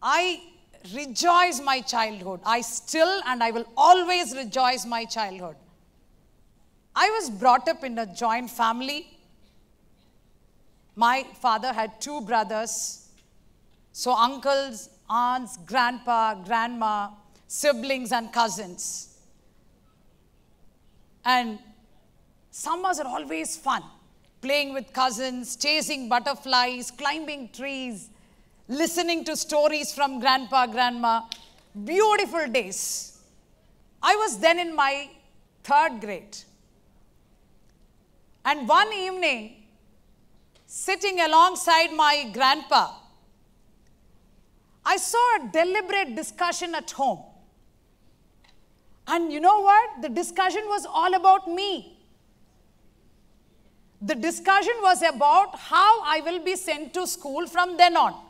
I rejoice my childhood. I still and I will always rejoice my childhood. I was brought up in a joint family. My father had 2 brothers. So uncles, aunts, grandpa, grandma, siblings and cousins. And summers are always fun. Playing with cousins, chasing butterflies, climbing trees, listening to stories from grandpa, grandma. Beautiful days. I was then in my 3rd grade. And one evening, sitting alongside my grandpa, I saw a deliberate discussion at home. And you know what? The discussion was all about me. The discussion was about how I will be sent to school from then on.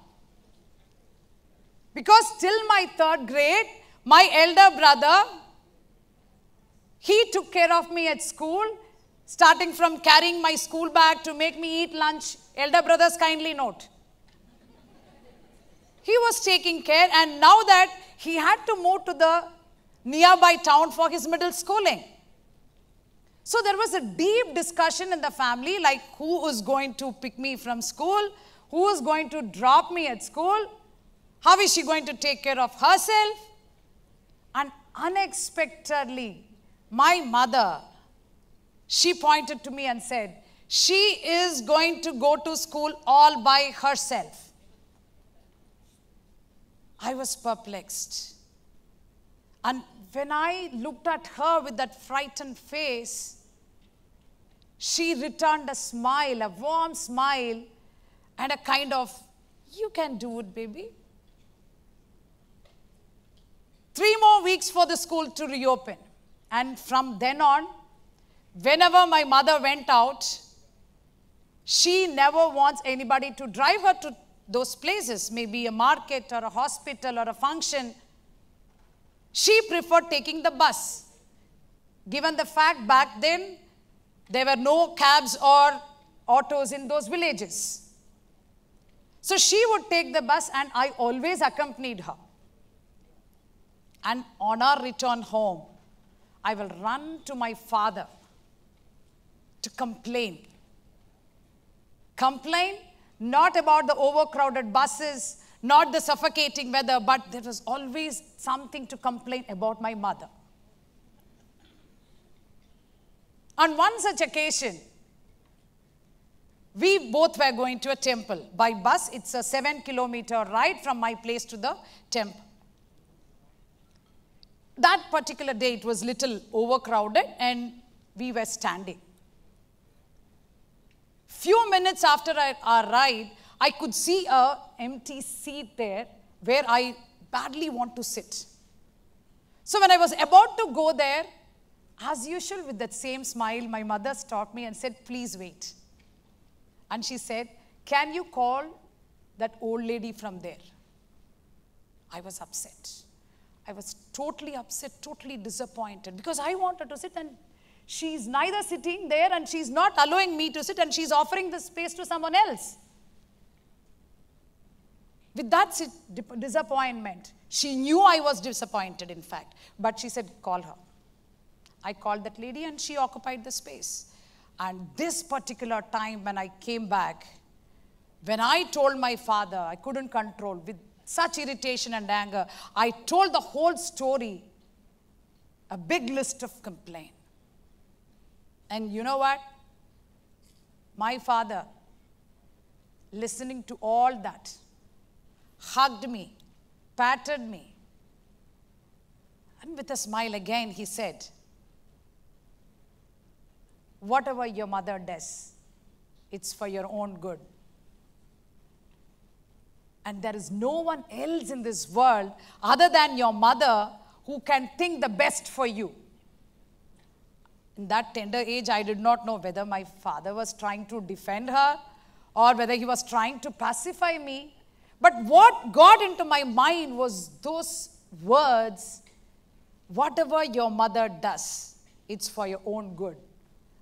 Because till my 3rd grade, my elder brother, he took care of me at school, starting from carrying my school bag to make me eat lunch. Elder brothers kindly note. He was taking care, and now that he had to move to the nearby town for his middle schooling. So there was a deep discussion in the family, like who is going to pick me from school, who is going to drop me at school, how is she going to take care of herself. And unexpectedly, my mother, she pointed to me and said, she is going to go to school all by herself. I was perplexed. And when I looked at her with that frightened face, she returned a smile, a warm smile, and a kind of, you can do it, baby. 3 more weeks for the school to reopen. And from then on, whenever my mother went out, she never wants anybody to drive her to those places, maybe a market or a hospital or a function. She preferred taking the bus. Given the fact back then, there were no cabs or autos in those villages. So she would take the bus and I always accompanied her. And on our return home, I will run to my father to complain. Complain not about the overcrowded buses, not the suffocating weather, but there was always something to complain about my mother. On one such occasion, we both were going to a temple. By bus, it's a 7-kilometer ride from my place to the temple. That particular day, it was little overcrowded and we were standing. Few minutes after our ride, I could see an empty seat there where I badly want to sit. So when I was about to go there, as usual with that same smile, my mother stopped me and said, please wait. And she said, can you call that old lady from there? I was upset. I was totally upset, totally disappointed because I wanted to sit and she's neither sitting there and she's not allowing me to sit and she's offering the space to someone else. With that disappointment, she knew I was disappointed in fact, but she said, call her. I called that lady and she occupied the space. And this particular time when I came back, when I told my father, I couldn't control, with such irritation and anger, I told the whole story, a big list of complaint. And you know what? My father, listening to all that, hugged me, patted me, and with a smile again he said, whatever your mother does, it's for your own good. And there is no one else in this world other than your mother who can think the best for you. In that tender age, I did not know whether my father was trying to defend her or whether he was trying to pacify me. But what got into my mind was those words, whatever your mother does, it's for your own good.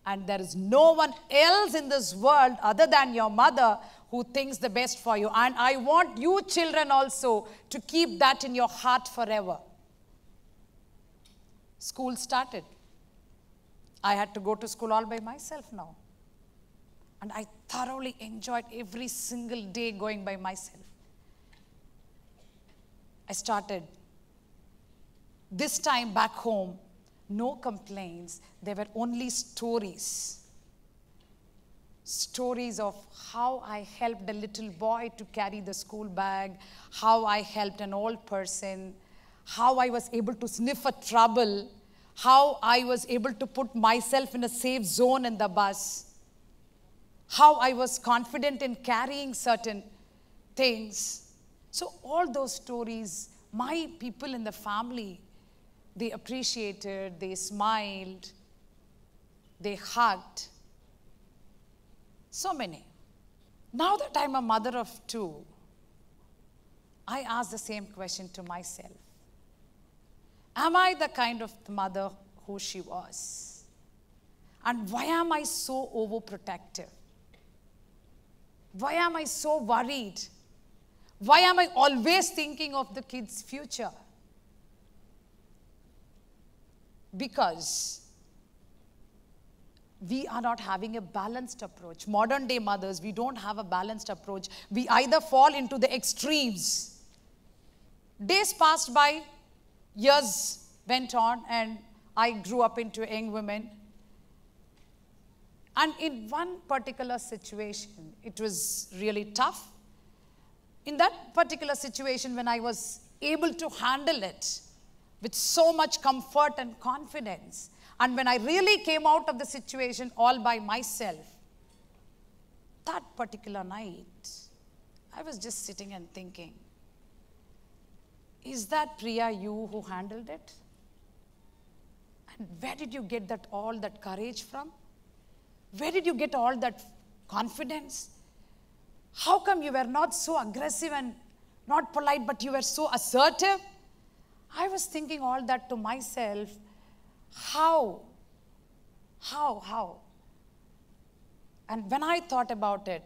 And there is no one else in this world other than your mother who thinks the best for you. And I want you children also to keep that in your heart forever. School started. I had to go to school all by myself now. And I thoroughly enjoyed every single day going by myself. I started. This time back home, no complaints. There were only stories. Stories of how I helped a little boy to carry the school bag, how I helped an old person, how I was able to sniff a trouble, how I was able to put myself in a safe zone in the bus, how I was confident in carrying certain things. So all those stories, my people in the family, they appreciated, they smiled, they hugged. So many. Now that I'm a mother of two, I ask the same question to myself. Am I the kind of mother who she was? And why am I so overprotective? Why am I so worried? Why am I always thinking of the kids' future? Because we are not having a balanced approach. Modern day mothers, we don't have a balanced approach. We either fall into the extremes. Days passed by, years went on, and I grew up into a young woman. And in one particular situation, it was really tough. In that particular situation, when I was able to handle it with so much comfort and confidence, and when I really came out of the situation all by myself, that particular night, I was just sitting and thinking, is that Priya you who handled it? And where did you get all that courage from? Where did you get all that confidence? How come you were not so aggressive and not polite, but you were so assertive? I was thinking all that to myself. How? And when I thought about it,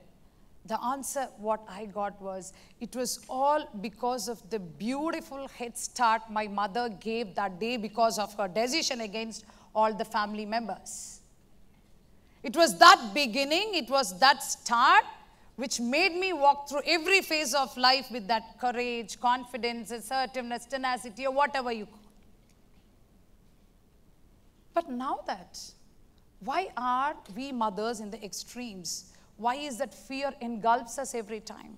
the answer what I got was, it was all because of the beautiful head start my mother gave that day because of her decision against all the family members. It was that beginning, it was that start which made me walk through every phase of life with that courage, confidence, assertiveness, tenacity, or whatever you call it. But now that, why are we mothers in the extremes? Why is that fear engulfs us every time?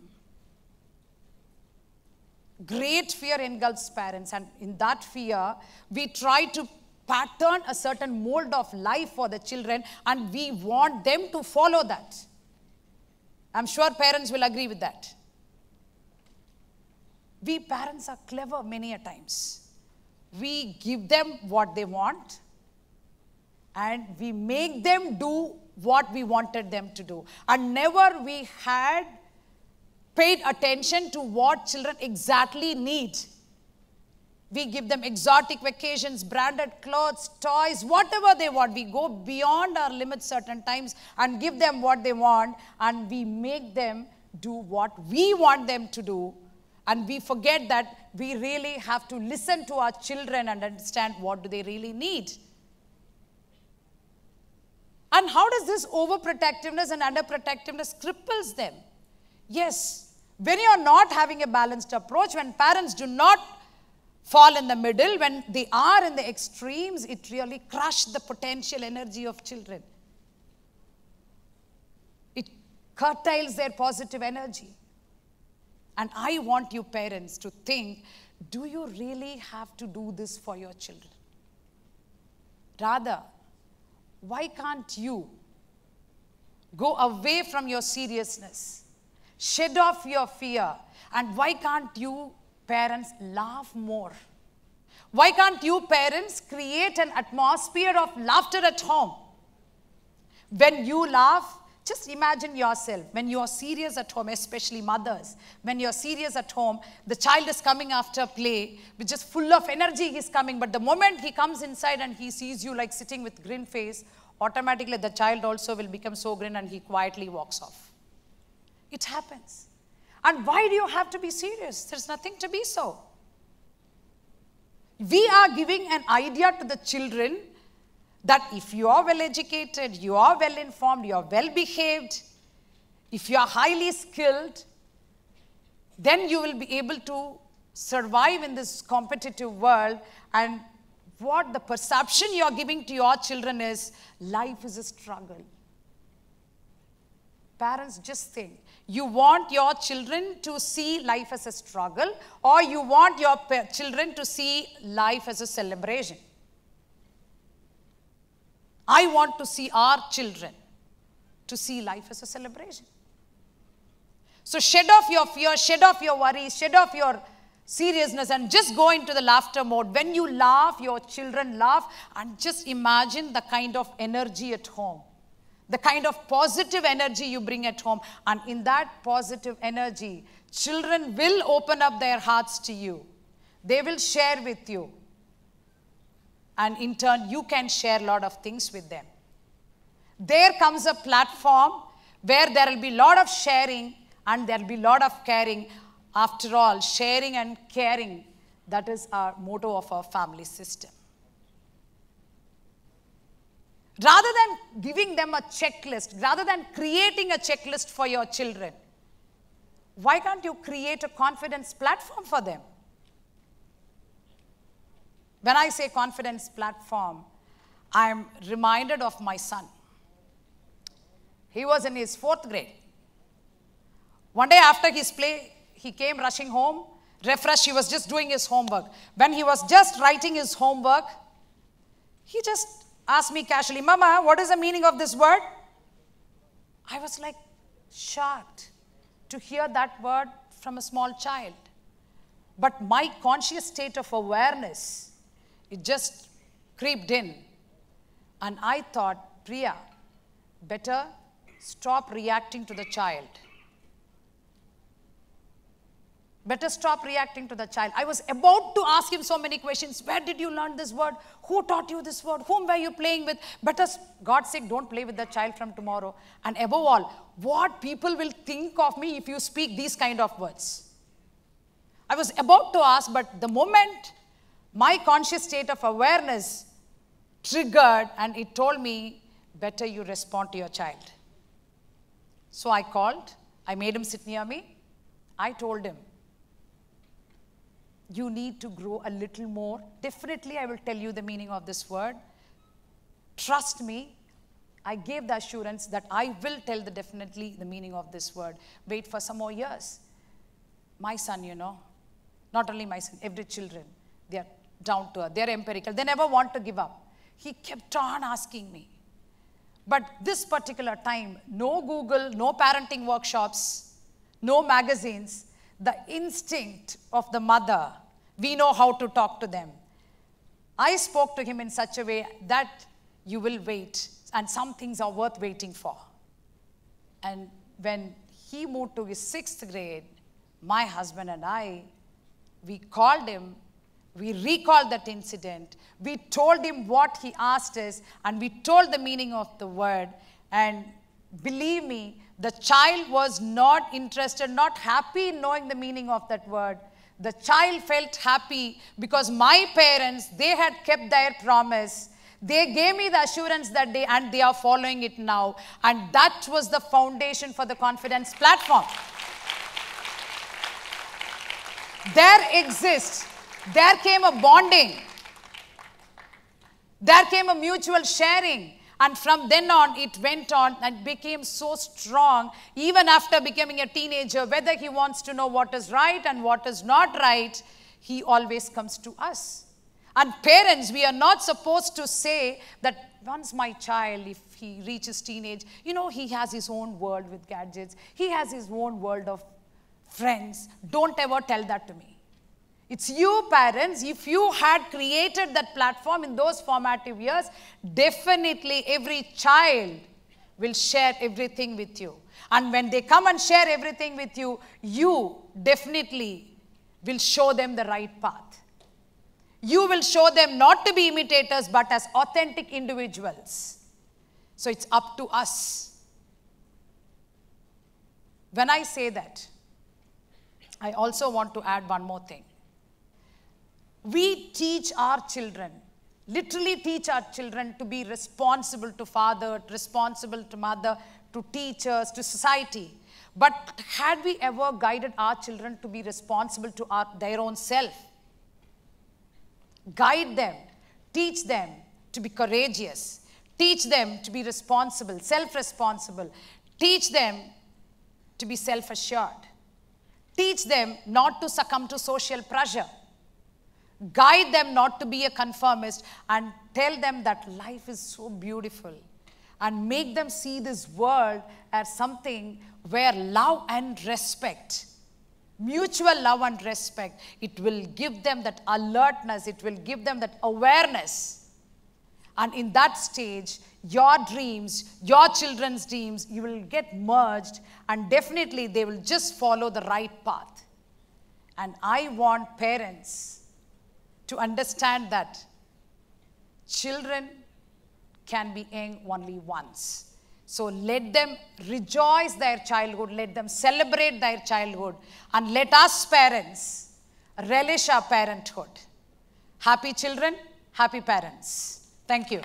Great fear engulfs parents, and in that fear, we try to pattern a certain mold of life for the children, and we want them to follow that. I'm sure parents will agree with that. We parents are clever many a times. We give them what they want, and we make them do what we wanted them to do. And never we had paid attention to what children exactly need. We give them exotic vacations, branded clothes, toys, whatever they want. We go beyond our limits certain times and give them what they want, and we make them do what we want them to do. And we forget that we really have to listen to our children and understand what do they really need. And how does this overprotectiveness and underprotectiveness cripples them? Yes, when you are not having a balanced approach, when parents do not fall in the middle, when they are in the extremes, it really crushes the potential energy of children. It curtails their positive energy. And I want you parents to think, do you really have to do this for your children? Rather, why can't you go away from your seriousness, shed off your fear, and why can't you parents laugh more? Why can't you parents create an atmosphere of laughter at home? When you laugh, just imagine yourself, when you are serious at home, especially mothers, when you are serious at home, the child is coming after play, which is full of energy, he's coming, but the moment he comes inside and he sees you like sitting with grin face, automatically the child also will become so grin and he quietly walks off. It happens. And why do you have to be serious? There's nothing to be so. We are giving an idea to the children that if you are well educated, you are well informed, you are well behaved, if you are highly skilled, then you will be able to survive in this competitive world. And what the perception you are giving to your children is, life is a struggle. Parents, just think. You want your children to see life as a struggle, or you want your children to see life as a celebration. I want to see our children to see life as a celebration. So shed off your fear, shed off your worries, shed off your seriousness, and just go into the laughter mode. When you laugh, your children laugh, and just imagine the kind of energy at home. The kind of positive energy you bring at home. And in that positive energy, children will open up their hearts to you. They will share with you. And in turn, you can share a lot of things with them. There comes a platform where there will be a lot of sharing and there will be a lot of caring. After all, sharing and caring, that is our motto of our family system. Rather than giving them a checklist, rather than creating a checklist for your children, why can't you create a confidence platform for them? When I say confidence platform, I am reminded of my son. He was in his 4th grade. One day after his play, he came rushing home, refreshed. He was just doing his homework. When he was just writing his homework, he just asked me casually, "Mama, what is the meaning of this word?" I was like shocked to hear that word from a small child. But my conscious state of awareness, it just creeped in. And I thought, Priya, better stop reacting to the child. Better stop reacting to the child. I was about to ask him so many questions. Where did you learn this word? Who taught you this word? Whom were you playing with? Better, God's sake, don't play with the child from tomorrow. And above all, what people will think of me if you speak these kind of words? I was about to ask, but the moment my conscious state of awareness triggered and it told me, better you respond to your child. So I called. I made him sit near me. I told him, you need to grow a little more. Definitely, I will tell you the meaning of this word. Trust me. I gave the assurance that I will tell definitely the meaning of this word. Wait for some more years. My son, you know, not only my son, every children, they are down to earth. They are empirical. They never want to give up. He kept on asking me. But this particular time, no Google, no parenting workshops, no magazines. The instinct of the mother, we know how to talk to them. I spoke to him in such a way that you will wait, and some things are worth waiting for. And when he moved to his 6th grade, my husband and I, we called him, we recalled that incident, we told him what he asked us, and we told the meaning of the word. And believe me, the child was not interested, not happy in knowing the meaning of that word. The child felt happy because my parents, they had kept their promise. They gave me the assurance that and they are following it now. And that was the foundation for the confidence platform. There came a bonding. There came a mutual sharing. And from then on, it went on and became so strong. Even after becoming a teenager, whether he wants to know what is right and what is not right, he always comes to us. And parents, we are not supposed to say that once my child, if he reaches teenage, you know, he has his own world with gadgets. He has his own world of friends. Don't ever tell that to me. It's you parents, if you had created that platform in those formative years, definitely every child will share everything with you. And when they come and share everything with you, you definitely will show them the right path. You will show them not to be imitators, but as authentic individuals. So it's up to us. when I say that, I also want to add one more thing. We teach our children, literally teach our children to be responsible to father, responsible to mother, to teachers, to society. But had we ever guided our children to be responsible to their own self? Guide them, teach them to be courageous, teach them to be responsible, self-responsible, teach them to be self-assured, teach them not to succumb to social pressure, guide them not to be a conformist, and tell them that life is so beautiful, and make them see this world as something where love and respect, mutual love and respect, it will give them that alertness, it will give them that awareness. And in that stage, your dreams, your children's dreams, you will get merged, and definitely they will just follow the right path. And I want parents to understand that children can be young only once. So let them rejoice their childhood, let them celebrate their childhood, and let us parents relish our parenthood. Happy children, happy parents. Thank you.